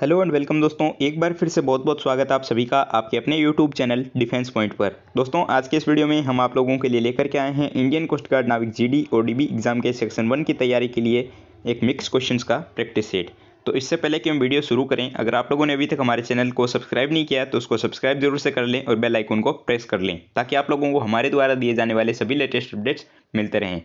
Hello and welcome दोस्तों, एक बार फिर से बहुत बहुत स्वागत है आप सभी का आपके अपने यूट्यूब चैनल डिफेंस पॉइंट पर। दोस्तों आज के इस वीडियो में हम आप लोगों के लिए लेकर के आए हैं इंडियन कोस्ट गार्ड नाविक जीडी और डीबी एग्जाम के सेक्शन 1 की तैयारी के लिए एक मिक्स क्वेश्चंस का प्रैक्टिस सेट। तो इससे पहले कि हम वीडियो शुरू करें, अगर आप लोगों ने अभी तक हमारे चैनल को सब्सक्राइब नहीं किया है तो उसको सब्सक्राइब जरूर से कर लें और बेल आइकन को प्रेस कर लें ताकि आप लोगों को हमारे द्वारा दिए जाने वाले सभी लेटेस्ट अपडेट्स मिलते रहें।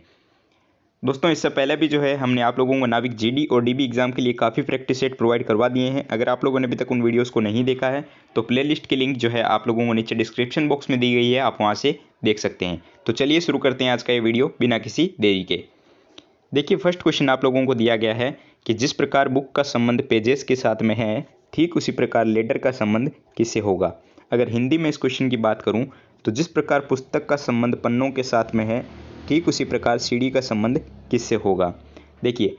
दोस्तों इससे पहले भी जो है हमने आप लोगों को नाविक जीडी और डीबी एग्जाम के लिए काफ़ी प्रैक्टिस सेट प्रोवाइड करवा दिए हैं। अगर आप लोगों ने अभी तक उन वीडियोस को नहीं देखा है तो प्लेलिस्ट की लिंक जो है आप लोगों को नीचे डिस्क्रिप्शन बॉक्स में दी गई है, आप वहां से देख सकते हैं। तो चलिए शुरू करते हैं आज का ये वीडियो बिना किसी देरी के। देखिए फर्स्ट क्वेश्चन आप लोगों को दिया गया है कि जिस प्रकार बुक का संबंध पेजेस के साथ में है ठीक उसी प्रकार लेटर का संबंध किससे होगा। अगर हिंदी में इस क्वेश्चन की बात करूँ तो जिस प्रकार पुस्तक का संबंध पन्नों के साथ में है ठीक उसी प्रकार सीढ़ी का संबंध किससे होगा। देखिए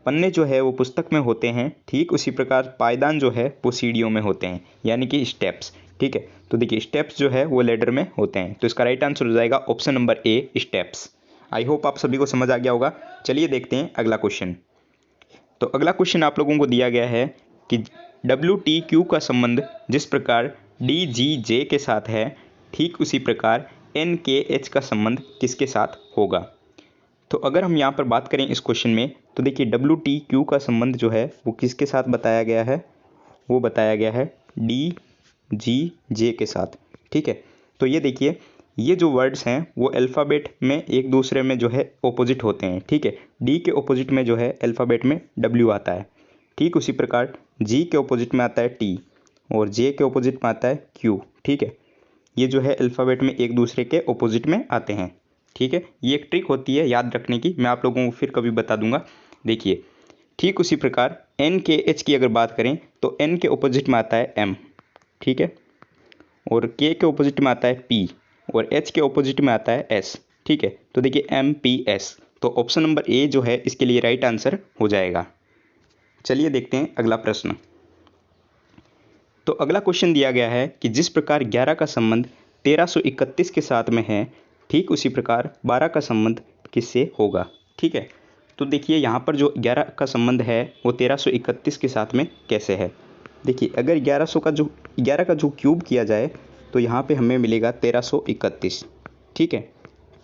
पन्ने जो है वो पुस्तक में होते हैं, ठीक उसी प्रकार पायदान जो है वो सीढ़ियों में होते हैं, यानी कि स्टेप्स। ठीक है, तो देखिए स्टेप्स जो है वो लेटर में होते हैं, तो इसका राइट आंसर हो जाएगा option number A steps. I hope आप सभी को समझ आ गया होगा। चलिए देखते हैं अगला क्वेश्चन। तो अगला क्वेश्चन आप लोगों को दिया गया है कि WTQ का संबंध जिस प्रकार DGJ के साथ है ठीक उसी प्रकार NKH का संबंध किसके साथ होगा। तो अगर हम यहाँ पर बात करें इस क्वेश्चन में तो देखिए WTQ का संबंध जो है वो किसके साथ बताया गया है, वो बताया गया है DGJ के साथ। ठीक है, तो ये देखिए ये जो वर्ड्स हैं वो अल्फ़ाबेट में एक दूसरे में जो है ऑपोजिट होते हैं। ठीक है, D के ऑपोजिट में जो है अल्फ़ाबेट में W आता है, ठीक उसी प्रकार G के ऑपोजिट में आता है T और J के ऑपोजिट में आता है Q। ठीक है, ये जो है अल्फ़ाबेट में एक दूसरे के ऑपोजिट में आते हैं। ठीक है, ये एक ट्रिक होती है याद रखने की, मैं आप लोगों को फिर कभी बता दूंगा। देखिए ठीक उसी प्रकार NKH की अगर बात करें तो N के ऑपोजिट में आता है M। ठीक है, और K के ऑपोजिट में आता है P और H के ऑपोजिट में आता है S। ठीक है, तो देखिए MPS, तो ऑप्शन नंबर ए जो है इसके लिए राइट आंसर हो जाएगा। चलिए देखते हैं अगला प्रश्न। तो अगला क्वेश्चन दिया गया है कि जिस प्रकार 11 का संबंध 1331 के साथ में है ठीक उसी प्रकार 12 का संबंध किससे होगा। ठीक है, तो देखिए यहाँ पर जो 11 का संबंध है वो 1331 के साथ में कैसे है। देखिए अगर 11 का जो क्यूब किया जाए तो यहाँ पे हमें मिलेगा 1331। ठीक है,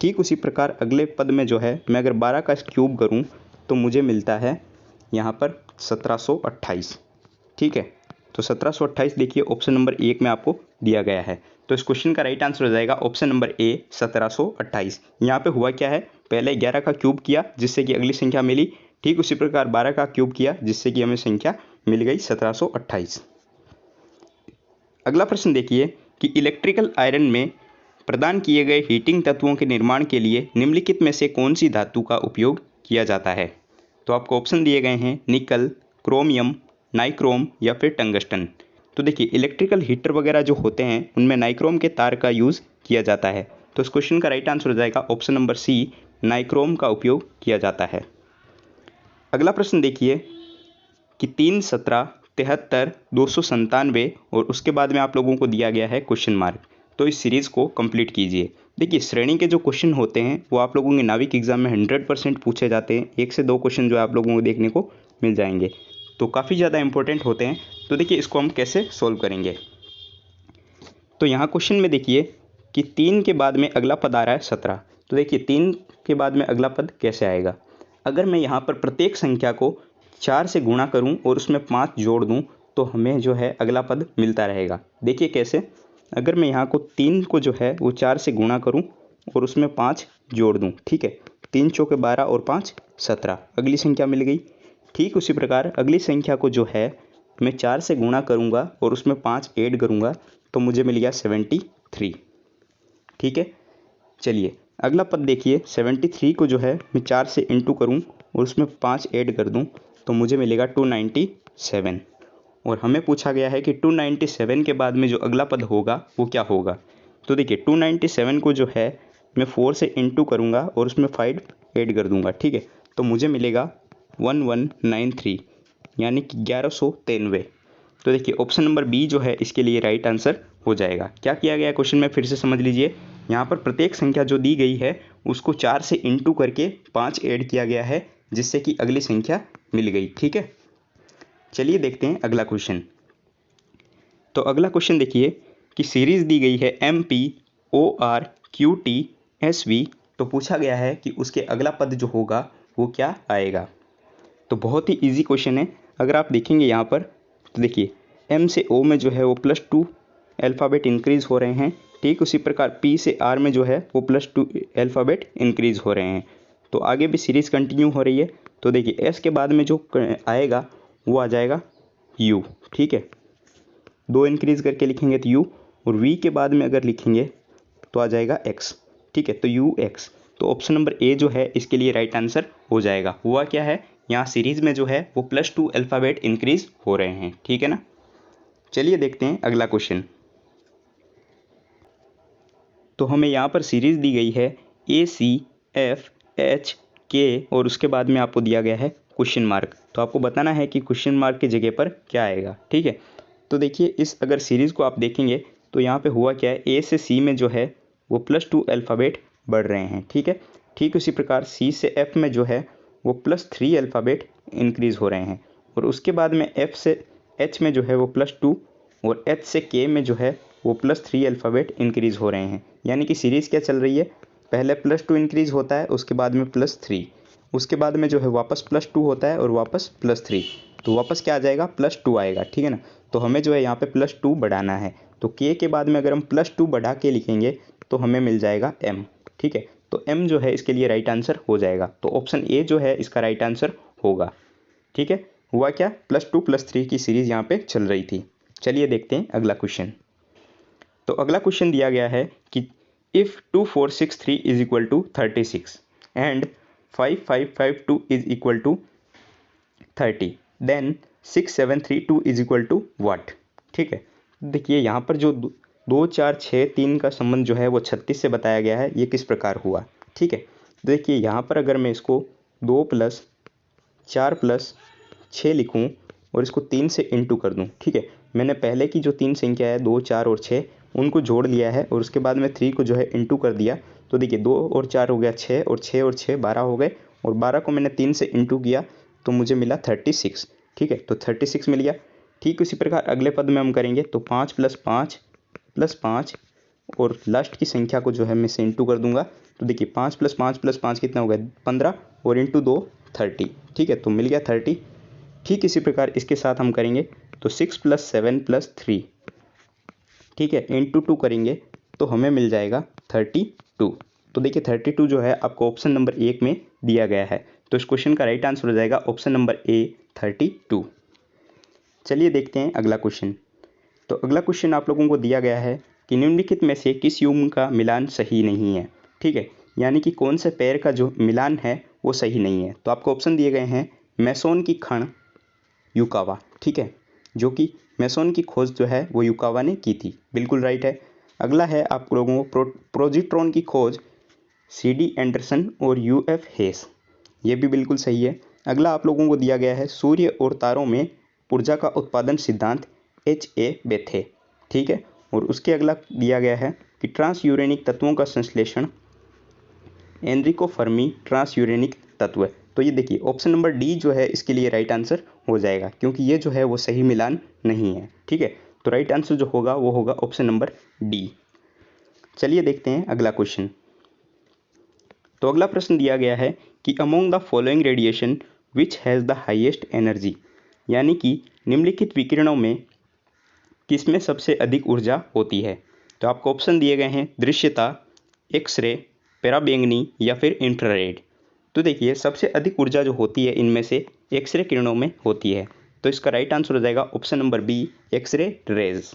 ठीक उसी प्रकार अगले पद में जो है मैं अगर 12 का क्यूब करूँ तो मुझे मिलता है यहाँ पर 1728। ठीक है, तो 1728 देखिए ऑप्शन नंबर 1 में आपको दिया गया है, तो इस क्वेश्चन का राइट आंसर हो जाएगा ऑप्शन नंबर ए 1728। यहाँ पे हुआ क्या है, पहले 11 का क्यूब किया जिससे कि अगली संख्या मिली, ठीक उसी प्रकार 12 का क्यूब किया जिससे कि हमें संख्या मिल गई 1728। अगला प्रश्न देखिए कि इलेक्ट्रिकल आयरन में प्रदान किए गए हीटिंग तत्वों के निर्माण के लिए निम्नलिखित में से कौन सी धातु का उपयोग किया जाता है। तो आपको ऑप्शन दिए गए हैं निकल, क्रोमियम, नाइक्रोम या फिर टंगस्टन। तो देखिए इलेक्ट्रिकल हीटर वगैरह जो होते हैं उनमें नाइक्रोम के तार का यूज़ किया जाता है, तो इस क्वेश्चन का राइट आंसर हो जाएगा ऑप्शन नंबर सी, नाइक्रोम का उपयोग किया जाता है। अगला प्रश्न देखिए कि 3, 17, 73, 297 और उसके बाद में आप लोगों को दिया गया है क्वेश्चन मार्क, तो इस सीरीज़ को कंप्लीट कीजिए। देखिए श्रेणी के जो क्वेश्चन होते हैं वो आप लोगों के नाविक एग्जाम में 100% पूछे जाते हैं, 1 से 2 क्वेश्चन जो आप लोगों को देखने को मिल जाएंगे, तो काफ़ी ज़्यादा इंपॉर्टेंट होते हैं। तो देखिए इसको हम कैसे सॉल्व करेंगे। तो यहाँ क्वेश्चन में देखिए कि 3 के बाद में अगला पद आ रहा है 17, तो देखिए 3 के बाद में अगला पद कैसे आएगा। अगर मैं यहाँ पर प्रत्येक संख्या को 4 से गुणा करूँ और उसमें 5 जोड़ दूँ तो हमें जो है अगला पद मिलता रहेगा। देखिए कैसे, अगर मैं यहाँ को 3 को जो है वो 4 से गुणा करूँ और उसमें 5 जोड़ दूँ, ठीक है, 3 चौके 12 और 5 17, अगली संख्या मिल गई। ठीक उसी प्रकार अगली संख्या को जो है मैं 4 से गुणा करूँगा और उसमें 5 ऐड करूँगा तो मुझे मिल गया 73। ठीक है, चलिए अगला पद देखिए 73 को जो है मैं 4 से इंटू करूँ और उसमें 5 ऐड कर दूँ तो मुझे मिलेगा 297। और हमें पूछा गया है कि 297 के बाद में जो अगला पद होगा वो क्या होगा। तो देखिए 297 को जो है मैं 4 से इंटू करूँगा और उसमें 5 ऐड कर दूँगा, ठीक है, तो मुझे मिलेगा 1193 यानी कि 1193। तो देखिए ऑप्शन नंबर बी जो है इसके लिए राइट आंसर हो जाएगा। क्या किया गया क्वेश्चन में फिर से समझ लीजिए, यहाँ पर प्रत्येक संख्या जो दी गई है उसको 4 से इंटू करके 5 ऐड किया गया है जिससे कि अगली संख्या मिल गई। ठीक है, चलिए देखते हैं अगला क्वेश्चन। तो अगला क्वेश्चन देखिए कि सीरीज़ दी गई है MPORQTSV। तो पूछा गया है कि उसके अगला पद जो होगा वो क्या आएगा। तो बहुत ही इजी क्वेश्चन है। अगर आप देखेंगे यहाँ पर तो देखिए M से O में जो है वो +2 अल्फ़ाबेट इंक्रीज़ हो रहे हैं। ठीक उसी प्रकार P से R में जो है वो +2 अल्फ़ाबेट इंक्रीज़ हो रहे हैं। तो आगे भी सीरीज़ कंटिन्यू हो रही है। तो देखिए S के बाद में जो आएगा वो आ जाएगा U। ठीक है, 2 इंक्रीज़ करके लिखेंगे तो U, और V के बाद में अगर लिखेंगे तो आ जाएगा X। ठीक है, तो UX। तो ऑप्शन नंबर ए जो है इसके लिए राइट आंसर हो जाएगा। हुआ क्या है, यहाँ सीरीज़ में जो है वो +2 अल्फ़ाबेट इंक्रीज़ हो रहे हैं। ठीक है ना। चलिए देखते हैं अगला क्वेश्चन। तो हमें यहाँ पर सीरीज़ दी गई है ACFHK और उसके बाद में आपको दिया गया है क्वेश्चन मार्क। तो आपको बताना है कि क्वेश्चन मार्क की जगह पर क्या आएगा। ठीक है, तो देखिए इस अगर सीरीज़ को आप देखेंगे तो यहाँ पे हुआ क्या है, A से C में जो है वो +2 अल्फ़ाबेट बढ़ रहे हैं। ठीक है, ठीक उसी प्रकार C से F में जो है वो +3 अल्फ़ाबेट इंक्रीज़ हो रहे हैं, और उसके बाद में F से H में जो है वो +2, और H से K में जो है वो +3 अल्फ़ाबेट इंक्रीज़ हो रहे हैं। यानी कि सीरीज़ क्या चल रही है, पहले +2 इंक्रीज़ होता है, उसके बाद में +3, उसके बाद में जो है वापस +2 होता है और वापस +3, तो वापस क्या आ जाएगा, +2 आएगा। ठीक है ना। तो हमें जो है यहाँ पे +2 बढ़ाना है। तो K के बाद में अगर हम +2 बढ़ा के लिखेंगे तो हमें मिल जाएगा M। ठीक है, तो M जो है इसके लिए राइट आंसर हो जाएगा। तो ऑप्शन ए जो है इसका राइट आंसर होगा। ठीक है, हुआ क्या, +2 +3 की सीरीज़ यहाँ पे चल रही थी। चलिए देखते हैं अगला क्वेश्चन। तो अगला क्वेश्चन दिया गया है कि if 2463 is equal to 36 and 5552 is equal to 30 then 6732 is equal to what. ठीक है, देखिए यहाँ पर जो 2 4 6 3 का संबंध जो है वो 36 से बताया गया है। ये किस प्रकार हुआ। ठीक है, देखिए यहाँ पर अगर मैं इसको 2 + 4 + 6 लिखूँ और इसको 3 से इंटू कर दूँ। ठीक है, मैंने पहले की जो 3 संख्या है 2 4 और 6 उनको जोड़ लिया है, और उसके बाद में 3 को जो है इंटू कर दिया। तो देखिए 2 और 4 हो गया 6, और 6 और 6 12 हो गए, और 12 को मैंने 3 से इंटू किया तो मुझे मिला 36। ठीक है, तो 36 मिल गया। ठीक उसी प्रकार अगले पद में हम करेंगे तो 5 + 5 + 5, और लास्ट की संख्या को जो है मैं से इंटू कर दूंगा। तो देखिए 5 + 5 + 5 कितना हो गया, 15, और इंटू 2 30। ठीक है, तो मिल गया 30। ठीक इसी प्रकार इसके साथ हम करेंगे तो 6 + 7 + 3, ठीक है, इंटू 2 करेंगे तो हमें मिल जाएगा 32। तो देखिए 32 जो है आपको ऑप्शन नंबर 1 में दिया गया है। तो इस क्वेश्चन का राइट आंसर हो जाएगा ऑप्शन नंबर ए 32। चलिए देखते हैं अगला क्वेश्चन। तो अगला क्वेश्चन आप लोगों को दिया गया है कि निम्नलिखित में से किस युग्म का मिलान सही नहीं है। ठीक है, यानी कि कौन से पैर का जो मिलान है वो सही नहीं है। तो आपको ऑप्शन दिए गए हैं मैसोन की खण युकावा। ठीक है, जो कि मैसोन की खोज जो है वो युकावा ने की थी, बिल्कुल राइट है। अगला है आप लोगों को प्रोजिट्रॉन की खोज CD एंडरसन और UF हेस, ये भी बिल्कुल सही है। अगला आप लोगों को दिया गया है सूर्य और तारों में ऊर्जा का उत्पादन सिद्धांत HA बेथे। ठीक है, और उसके अगला दिया गया है कि ट्रांस यूरेनिक तत्वों का संश्लेषण एनरिको फर्मी ट्रांस यूरेनिक तत्व। तो ये देखिए ऑप्शन नंबर डी जो है इसके लिए राइट आंसर हो जाएगा, क्योंकि ये जो है वो सही मिलान नहीं है। ठीक है, तो राइट आंसर जो होगा वो होगा ऑप्शन नंबर डी। चलिए देखते हैं अगला क्वेश्चन। तो अगला प्रश्न दिया गया है कि among the following radiation which has the highest energy, यानी कि निम्नलिखित विकिरणों में किसमें सबसे अधिक ऊर्जा होती है। तो आपको ऑप्शन दिए गए हैं दृश्यता, एक्सरे, पराबैंगनी या फिर इंफ्रारेड। तो देखिए सबसे अधिक ऊर्जा जो होती है इनमें से एक्सरे किरणों में होती है। तो इसका राइट आंसर हो जाएगा option number B X-ray rays.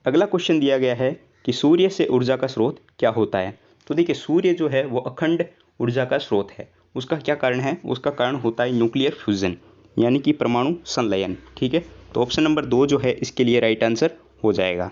अगला क्वेश्चन दिया गया है कि सूर्य से ऊर्जा का स्रोत क्या होता है। तो देखिए सूर्य जो है वो अखंड ऊर्जा का स्रोत है। उसका क्या कारण है, उसका कारण होता है न्यूक्लियर फ्यूजन, यानी कि परमाणु संलयन। ठीक है, तो ऑप्शन नंबर 2 जो है इसके लिए राइट आंसर हो जाएगा।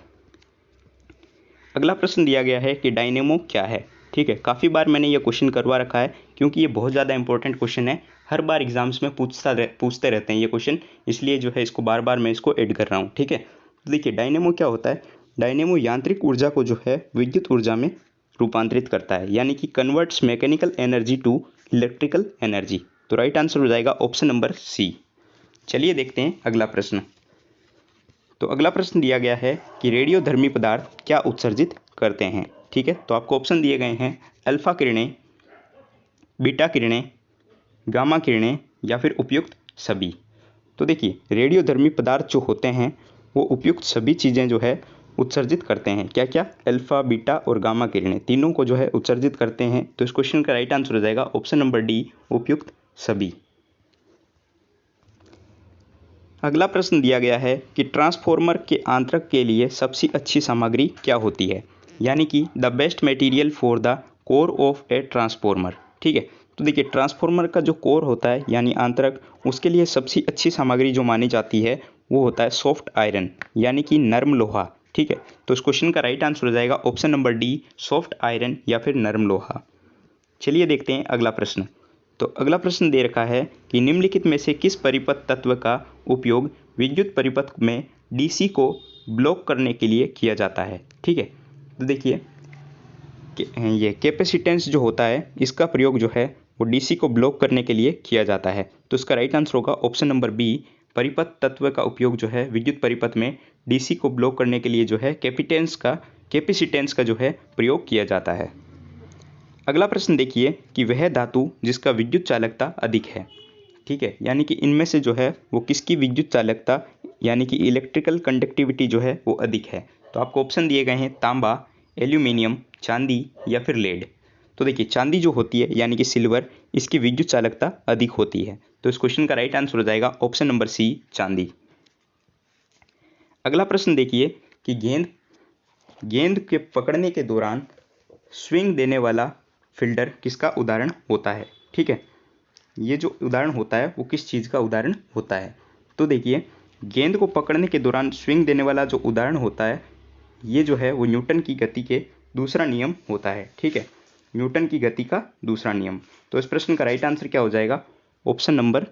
अगला प्रश्न दिया गया है कि डायनेमो क्या है। ठीक है, काफ़ी बार मैंने ये क्वेश्चन करवा रखा है क्योंकि ये बहुत ज़्यादा इंपॉर्टेंट क्वेश्चन है। हर बार एग्जाम्स में पूछते रहते हैं ये क्वेश्चन, इसलिए जो है इसको बार बार मैं इसको ऐड कर रहा हूँ। ठीक है, तो देखिए डायनेमो क्या होता है। डायनेमो यांत्रिक ऊर्जा को जो है विद्युत ऊर्जा में रूपांतरित करता है, यानी कि converts mechanical energy to electrical energy. तो राइट आंसर हो जाएगा ऑप्शन नंबर सी। चलिए देखते हैं अगला प्रश्न। तो अगला प्रश्न दिया गया है कि रेडियोधर्मी पदार्थ क्या उत्सर्जित करते हैं। ठीक है, तो आपको ऑप्शन दिए गए हैं अल्फा किरणें, बीटा किरणें, गामा किरणें या फिर उपयुक्त सभी। तो देखिए, रेडियोधर्मी पदार्थ जो होते हैं वो उपयुक्त सभी चीज़ें जो है उत्सर्जित करते हैं। क्या क्या? अल्फा, बीटा और गामा किरणें तीनों को जो है उत्सर्जित करते हैं। तो इस क्वेश्चन का राइट आंसर हो जाएगा ऑप्शन नंबर डी, उपयुक्त सभी। अगला प्रश्न दिया गया है कि ट्रांसफॉर्मर के आंतरिक के लिए सबसे अच्छी सामग्री क्या होती है, यानी कि the best material for the core of A transformer. ठीक है, तो देखिए, ट्रांसफॉर्मर का जो कोर होता है यानी आंतरिक, उसके लिए सबसे अच्छी सामग्री जो मानी जाती है वो होता है सॉफ्ट आयरन, यानी कि नरम लोहा। ठीक है, तो इस क्वेश्चन का राइट आंसर हो जाएगा option number D, soft iron या फिर नरम लोहा। चलिए देखते हैं अगला प्रश्न। तो अगला प्रश्न दे रखा है कि निम्नलिखित में से किस परिपथ तत्व का उपयोग विद्युत परिपथ में डीसी को ब्लॉक करने के लिए किया जाता है। ठीक है, तो देखिए, ये कैपेसिटेंस जो होता है इसका प्रयोग जो है वो डीसी को ब्लॉक करने के लिए किया जाता है। तो इसका राइट आंसर होगा ऑप्शन नंबर बी, परिपथ तत्व का उपयोग जो है विद्युत परिपथ में डीसी को ब्लॉक करने के लिए जो है कैपेसिटेंस का जो है प्रयोग किया जाता है। अगला प्रश्न देखिए कि वह धातु जिसका विद्युत चालकता अधिक है। ठीक है, यानी कि इनमें से जो है वो किसकी विद्युत चालकता यानी कि इलेक्ट्रिकल कंडक्टिविटी जो है वो अधिक है। तो आपको ऑप्शन दिए गए हैं तांबा, एल्यूमिनियम, चांदी या फिर लेड। तो देखिए, चांदी जो होती है यानी कि सिल्वर, इसकी विद्युत चालकता अधिक होती है। तो इस क्वेश्चन का राइट आंसर हो जाएगा ऑप्शन नंबर सी, चांदी। अगला प्रश्न देखिए कि गेंद के पकड़ने के दौरान स्विंग देने वाला फील्डर किसका उदाहरण होता है। ठीक है, ये जो उदाहरण होता है वो किस चीज़ का उदाहरण होता है। तो देखिए, गेंद को पकड़ने के दौरान स्विंग देने वाला जो उदाहरण होता है ये जो है वो न्यूटन की गति के दूसरा नियम होता है। ठीक है, न्यूटन की गति का दूसरा नियम। तो इस प्रश्न का राइट आंसर क्या हो जाएगा, option number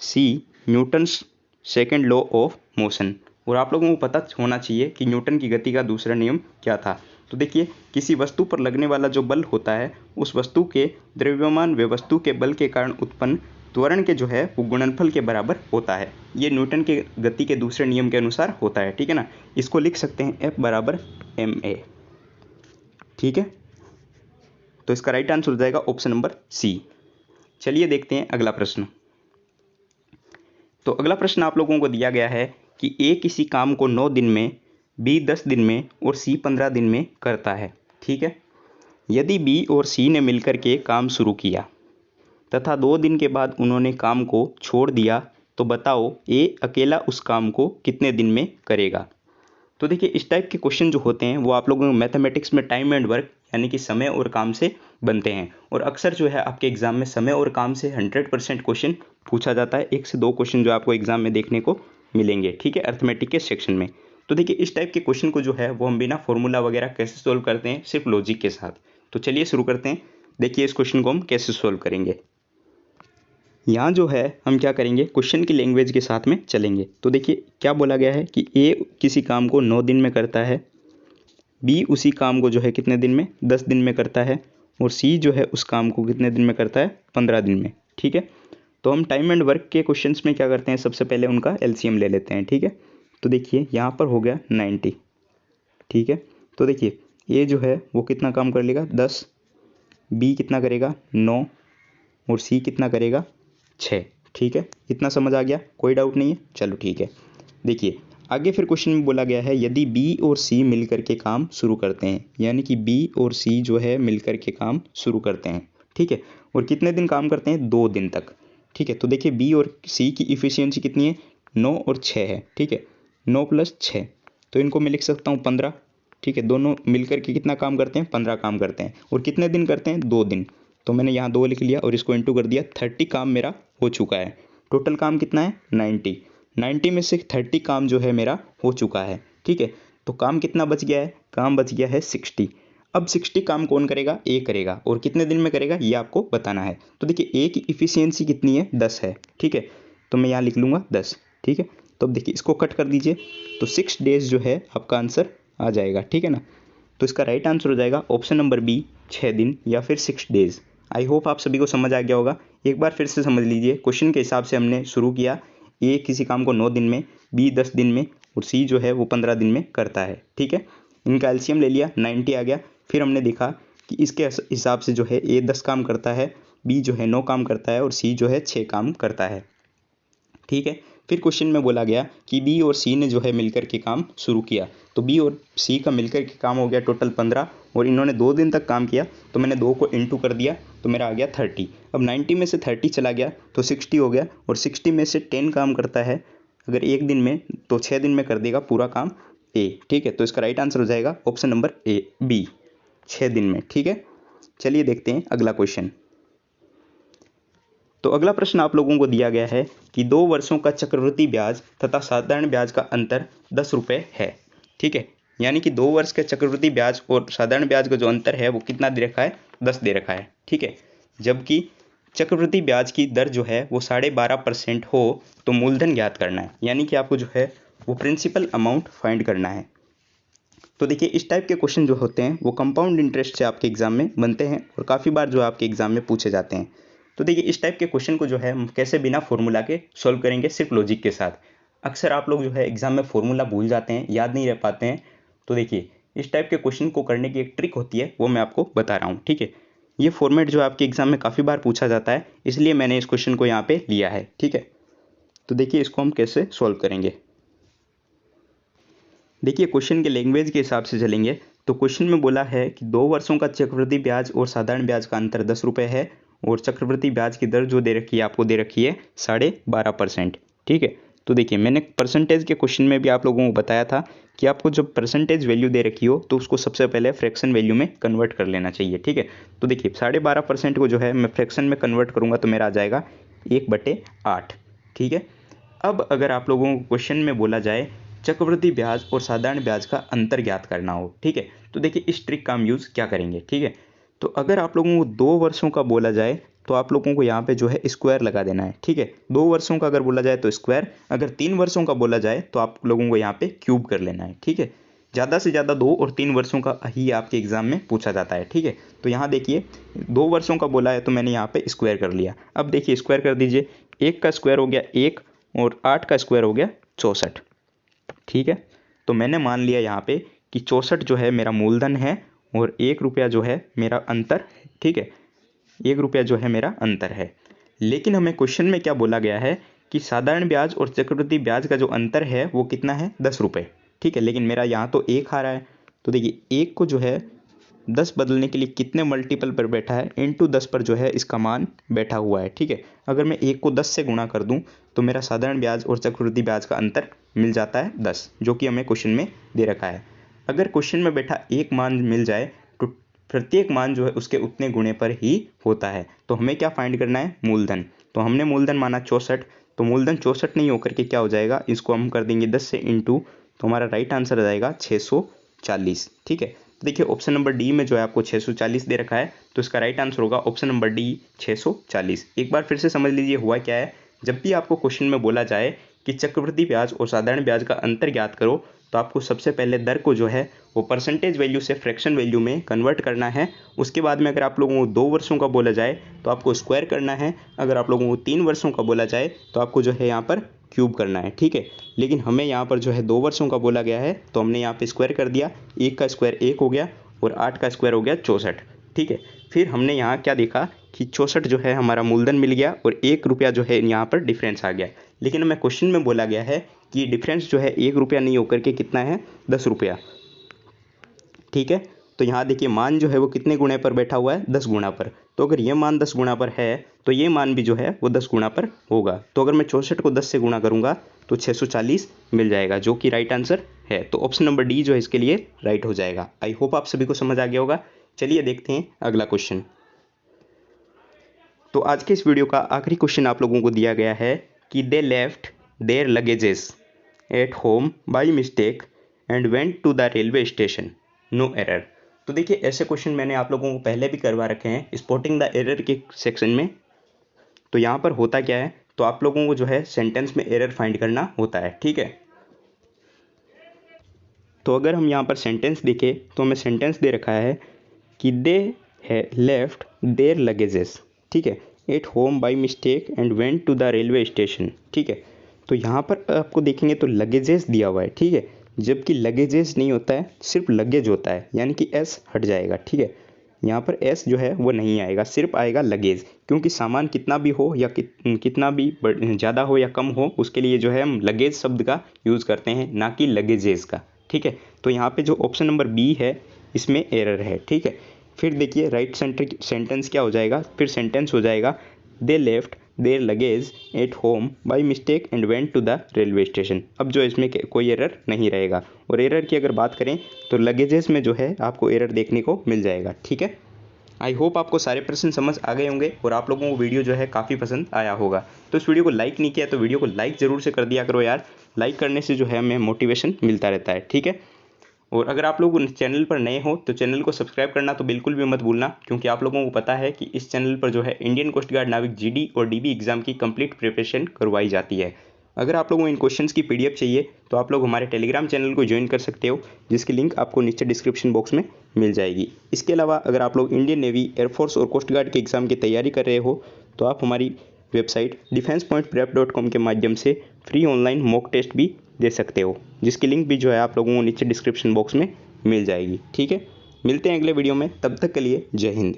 C, Newton's second law of motion. और आप लोगों को पता होना चाहिए कि न्यूटन की गति का दूसरा नियम क्या था। तो देखिए, किसी वस्तु पर लगने वाला जो बल होता है उस वस्तु के द्रव्यमान व वस्तु के बल के कारण उत्पन्न त्वरण के जो है वो गुणनफल के बराबर होता है। ये न्यूटन के गति के दूसरे नियम के अनुसार होता है। ठीक है ना, इसको लिख सकते हैं F बराबर ma। ठीक है, तो इसका राइट आंसर हो जाएगा ऑप्शन नंबर सी। चलिए देखते हैं अगला प्रश्न। तो अगला प्रश्न आप लोगों को दिया गया है कि ए किसी काम को 9 दिन में, बी 10 दिन में और सी 15 दिन में करता है। ठीक है, यदि बी और सी ने मिलकर के काम शुरू किया तथा 2 दिन के बाद उन्होंने काम को छोड़ दिया, तो बताओ ए अकेला उस काम को कितने दिन में करेगा। तो देखिए, इस टाइप के क्वेश्चन जो होते हैं वो आप लोगों को मैथमेटिक्स में टाइम एंड वर्क यानी कि समय और काम से बनते हैं। और अक्सर जो है आपके एग्जाम में समय और काम से 100% क्वेश्चन पूछा जाता है। 1 से 2 क्वेश्चन जो आपको एग्जाम में देखने को मिलेंगे। ठीक है, अर्थमेटिक के सेक्शन में। तो देखिए, इस टाइप के क्वेश्चन को जो है वो हम बिना फॉर्मूला वगैरह कैसे सोल्व करते हैं, सिर्फ लॉजिक के साथ। तो चलिए शुरू करते हैं। देखिए, इस क्वेश्चन को हम कैसे सोल्व करेंगे। यहाँ जो है हम क्या करेंगे, क्वेश्चन की लैंग्वेज के साथ में चलेंगे। तो देखिए, क्या बोला गया है कि ए किसी काम को 9 दिन में करता है, बी उसी काम को जो है कितने दिन में, 10 दिन में करता है, और सी जो है उस काम को कितने दिन में करता है, 15 दिन में। ठीक है, तो हम टाइम एंड वर्क के क्वेश्चंस में क्या करते हैं, सबसे पहले उनका एलसीएम ले लेते हैं। ठीक है, तो देखिए यहाँ पर हो गया 90। ठीक है, तो देखिए ए जो है वो कितना काम कर लेगा, 10, बी कितना करेगा, 9, और सी कितना करेगा, 6। ठीक है, इतना समझ आ गया, कोई डाउट नहीं है। चलो ठीक है, देखिए आगे फिर क्वेश्चन में बोला गया है यदि बी और सी मिलकर के काम शुरू करते हैं, यानी कि बी और सी जो है मिलकर के काम शुरू करते हैं। ठीक है, और कितने दिन काम करते हैं, 2 दिन तक। ठीक है, तो देखिए बी और सी की इफिशियंसी कितनी है, 9 और 6 है। ठीक है, 9 + 6, तो इनको मैं लिख सकता हूँ 15। ठीक है, दोनों मिलकर के कितना काम करते हैं, 15 काम करते हैं। और कितने दिन करते हैं, 2 दिन। तो मैंने यहाँ 2 लिख लिया और इसको इंटू कर दिया, 30 काम मेरा हो चुका है। टोटल काम कितना है, 90 में से 30 काम जो है मेरा हो चुका है। ठीक है, तो काम कितना बच गया है, काम बच गया है 60। अब 60 काम कौन करेगा, ए करेगा, और कितने दिन में करेगा ये आपको बताना है। तो देखिए ए की इफिशियंसी कितनी है, 10 है। ठीक है, तो मैं यहाँ लिख लूँगा 10। ठीक है, तो अब देखिए इसको कट कर दीजिए, तो 6 डेज जो है आपका आंसर आ जाएगा। ठीक है ना, तो इसका राइट आंसर हो जाएगा ऑप्शन नंबर बी, 6 दिन या फिर 6 डेज। आई होप आप सभी को समझ आ गया होगा। एक बार फिर से समझ लीजिए, क्वेश्चन के हिसाब से हमने शुरू किया ए किसी काम को 9 दिन में, बी 10 दिन में और सी जो है वो 15 दिन में करता है। ठीक है, इनका एलसीएम ले लिया, 90 आ गया। फिर हमने देखा कि इसके हिसाब से जो है ए 10 काम करता है, बी जो है 9 काम करता है और सी जो है 6 काम करता है। ठीक है, फिर क्वेश्चन में बोला गया कि बी और सी ने जो है मिलकर के काम शुरू किया, तो बी और सी का मिलकर के काम हो गया टोटल 15 और इन्होंने 2 दिन तक काम किया, तो मैंने 2 को इंटू कर दिया तो मेरा आ गया 30। अब 90 में से 30 चला गया तो 60 हो गया और 60 में से 10 काम करता है अगर एक दिन में, तो 6 दिन में कर देगा पूरा काम ए। ठीक है, तो इसका राइट आंसर हो जाएगा ऑप्शन नंबर ए बी, 6 दिन में। ठीक है, चलिए देखते हैं अगला क्वेश्चन। तो अगला प्रश्न आप लोगों को दिया गया है कि 2 वर्षों का चक्रवृद्धि ब्याज तथा साधारण ब्याज का अंतर 10 रुपये है। ठीक है, यानी कि 2 वर्ष के चक्रवृद्धि ब्याज और साधारण ब्याज का जो अंतर है वो कितना दे रखा है, 10 दे रखा है। ठीक है, जबकि चक्रवृद्धि ब्याज की दर जो है वो 12.5% हो तो मूलधन ज्ञात करना है, यानी कि आपको जो है वो प्रिंसिपल अमाउंट फाइंड करना है। तो देखिए इस टाइप के क्वेश्चन जो होते हैं वो कंपाउंड इंटरेस्ट से आपके एग्जाम में बनते हैं और काफ़ी बार जो आपके एग्जाम में पूछे जाते हैं। तो देखिए इस टाइप के क्वेश्चन को जो है हम कैसे बिना फॉर्मूला के सॉल्व करेंगे, सिर्फ लॉजिक के साथ। अक्सर आप लोग जो है एग्जाम में फॉर्मूला भूल जाते हैं, याद नहीं रह पाते हैं। तो देखिए इस टाइप के क्वेश्चन को करने की एक ट्रिक होती है, वो मैं आपको बता रहा हूँ। ठीक है, ये फॉर्मेट जो आपके एग्जाम में काफ़ी बार पूछा जाता है, इसलिए मैंने इस क्वेश्चन को यहाँ पे लिया है। ठीक है, तो देखिए इसको हम कैसे सॉल्व करेंगे। देखिए क्वेश्चन के लैंग्वेज के हिसाब से चलेंगे। तो क्वेश्चन में बोला है कि 2 वर्षों का चक्रवृद्धि ब्याज और साधारण ब्याज का अंतर 10 रुपये है और चक्रवृद्धि ब्याज की दर जो दे रखी है आपको दे रखी है 12.5%। ठीक है, तो देखिए मैंने परसेंटेज के क्वेश्चन में भी आप लोगों को बताया था कि आपको जब परसेंटेज वैल्यू दे रखी हो तो उसको सबसे पहले फ्रैक्शन वैल्यू में कन्वर्ट कर लेना चाहिए। ठीक है, तो देखिए 12.5% को जो है मैं फ्रैक्शन में कन्वर्ट करूँगा तो मेरा आ जाएगा 1/8। ठीक है, अब अगर आप लोगों को क्वेश्चन में बोला जाए चक्रवृद्धि ब्याज और साधारण ब्याज का अंतर ज्ञात करना हो, ठीक है, तो देखिए इस ट्रिक का हम यूज़ क्या करेंगे। ठीक है, तो अगर आप लोगों को 2 वर्षों का बोला जाए तो आप लोगों को यहाँ पे जो है स्क्वायर लगा देना है। ठीक है, 2 वर्षों का अगर बोला जाए तो स्क्वायर, अगर 3 वर्षों का बोला जाए तो आप लोगों को यहाँ पे क्यूब कर लेना है। ठीक है, ज़्यादा से ज़्यादा 2 और 3 वर्षों का ही आपके एग्जाम में पूछा जाता है। ठीक है, तो यहाँ देखिए 2 वर्षों का बोला है तो मैंने यहाँ पे स्क्वायर कर लिया। अब देखिए स्क्वायर कर दीजिए, 1 का स्क्वायर हो गया 1 और 8 का स्क्वायर हो गया 64। ठीक है, तो मैंने मान लिया यहाँ पे कि 64 जो है मेरा मूलधन है और 1 रुपया जो है मेरा अंतर है। ठीक है, 1 रुपया जो है मेरा अंतर है। लेकिन हमें क्वेश्चन में क्या बोला गया है कि साधारण ब्याज और चक्रवृद्धि ब्याज का जो अंतर है वो कितना है, 10 रुपये। ठीक है, लेकिन मेरा यहाँ तो 1 आ रहा है, तो देखिए 1 को जो है 10 बदलने के लिए कितने मल्टीपल पर बैठा है, इंटू 10 पर जो है इसका मान बैठा हुआ है। ठीक है, अगर मैं 1 को 10 से गुणा कर दूं तो मेरा साधारण ब्याज और चक्रवृद्धि ब्याज का अंतर मिल जाता है 10, जो कि हमें क्वेश्चन में दे रखा है। अगर क्वेश्चन में बैठा एक मान मिल जाए तो प्रत्येक मान जो है उसके उतने गुणे पर ही होता है। तो हमें क्या फाइंड करना है, मूलधन। तो हमने मूलधन माना 64, तो मूलधन 64 नहीं होकर के क्या हो जाएगा, इसको हम कर देंगे 10 से इंटू, तो हमारा राइट आंसर आ जाएगा 640। ठीक है, देखिए ऑप्शन नंबर डी में जो है आपको 640 दे रखा है, तो इसका राइट आंसर होगा ऑप्शन नंबर डी 640। एक बार फिर से समझ लीजिए हुआ क्या है। जब भी आपको क्वेश्चन में बोला जाए कि चक्रवृद्धि ब्याज और साधारण ब्याज का अंतर ज्ञात करो, तो आपको सबसे पहले दर को जो है वो परसेंटेज वैल्यू से फ्रैक्शन वैल्यू में कन्वर्ट करना है। उसके बाद में अगर आप लोगों को 2 वर्षों का बोला जाए तो आपको स्क्वायर करना है, अगर आप लोगों को 3 वर्षों का बोला जाए तो आपको जो है यहाँ पर क्यूब करना है। ठीक है, लेकिन हमें यहाँ पर जो है 2 वर्षों का बोला गया है तो हमने यहाँ पे स्क्वायर कर दिया, 1 का स्क्वायर 1 हो गया और 8 का स्क्वायर हो गया 64। ठीक है, फिर हमने यहाँ क्या देखा कि 64 जो है हमारा मूलधन मिल गया और 1 रुपया जो है यहाँ पर डिफरेंस आ गया। लेकिन हमें क्वेश्चन में बोला गया है कि डिफरेंस जो है 1 रुपया नहीं होकर के कितना है, 10 रुपया। ठीक है, तो यहाँ देखिए मान जो है वो कितने गुणे पर बैठा हुआ है, 10 गुणा पर। तो अगर ये मान 10 गुणा पर है तो ये मान भी जो है वो 10 गुणा पर होगा। तो अगर मैं 64 को 10 से गुणा करूँगा तो 640 मिल जाएगा, जो कि राइट आंसर है। तो ऑप्शन नंबर डी जो है इसके लिए राइट हो जाएगा। आई होप आप सभी को समझ आ गया होगा। चलिए देखते हैं अगला क्वेश्चन। तो आज के इस वीडियो का आखिरी क्वेश्चन आप लोगों को दिया गया है कि they left their luggages at home by mistake and went to the railway station, no error. तो देखिए ऐसे क्वेश्चन मैंने आप लोगों को पहले भी करवा रखे हैं स्पॉटिंग द एरर के सेक्शन में। तो यहाँ पर होता क्या है, तो आप लोगों को जो है सेंटेंस में एरर फाइंड करना होता है। ठीक है, तो अगर हम यहाँ पर सेंटेंस देखें तो हमें सेंटेंस दे रखा है कि दे है लेफ्ट देयर लगेजेस, ठीक है, at home by mistake and went to the railway station. ठीक है, तो यहाँ पर आपको देखेंगे तो लगेजेस दिया हुआ है, ठीक है, जबकि लगेजेस नहीं होता है, सिर्फ लगेज होता है, यानी कि एस हट जाएगा, ठीक है। यहाँ पर एस जो है वो नहीं आएगा, सिर्फ आएगा लगेज, क्योंकि सामान कितना भी हो या कितना भी ज़्यादा हो या कम हो, उसके लिए जो है हम लगेज शब्द का यूज़ करते हैं, ना कि लगेजेस का, ठीक है। तो यहाँ पे जो ऑप्शन नंबर बी है इसमें एरर है, ठीक है। फिर देखिए राइट सेंटेंस क्या हो जाएगा, फिर सेंटेंस हो जाएगा they left their luggage at home by mistake and went to the railway station. अब जो इसमें कोई एरर नहीं रहेगा। और एरर की अगर बात करें तो लगेजेस में जो है आपको एरर देखने को मिल जाएगा, ठीक है। आई होप आपको सारे प्रश्न समझ आ गए होंगे और आप लोगों को वीडियो जो है काफ़ी पसंद आया होगा। तो इस वीडियो को लाइक नहीं किया तो वीडियो को लाइक ज़रूर से कर दिया करो यार, लाइक करने से जो है हमें मोटिवेशन मिलता रहता है, ठीक है। और अगर आप लोग चैनल पर नए हो तो चैनल को सब्सक्राइब करना तो बिल्कुल भी मत भूलना, क्योंकि आप लोगों को पता है कि इस चैनल पर जो है इंडियन कोस्ट गार्ड नाविक जीडी और डीबी एग्जाम की कंप्लीट प्रिपरेशन करवाई जाती है। अगर आप लोगों को इन क्वेश्चंस की पीडीएफ चाहिए तो आप लोग हमारे टेलीग्राम चैनल को ज्वाइन कर सकते हो, जिसकी लिंक आपको नीचे डिस्क्रिप्शन बॉक्स में मिल जाएगी। इसके अलावा अगर आप लोग इंडियन नेवी, एयरफोर्स और कोस्ट गार्ड के एग्ज़ाम की तैयारी कर रहे हो तो आप हमारी वेबसाइट defensepointprep.com के माध्यम से फ्री ऑनलाइन मॉक टेस्ट भी दे सकते हो, जिसकी लिंक भी जो है आप लोगों को नीचे डिस्क्रिप्शन बॉक्स में मिल जाएगी, ठीक है। मिलते हैं अगले वीडियो में, तब तक के लिए जय हिंद।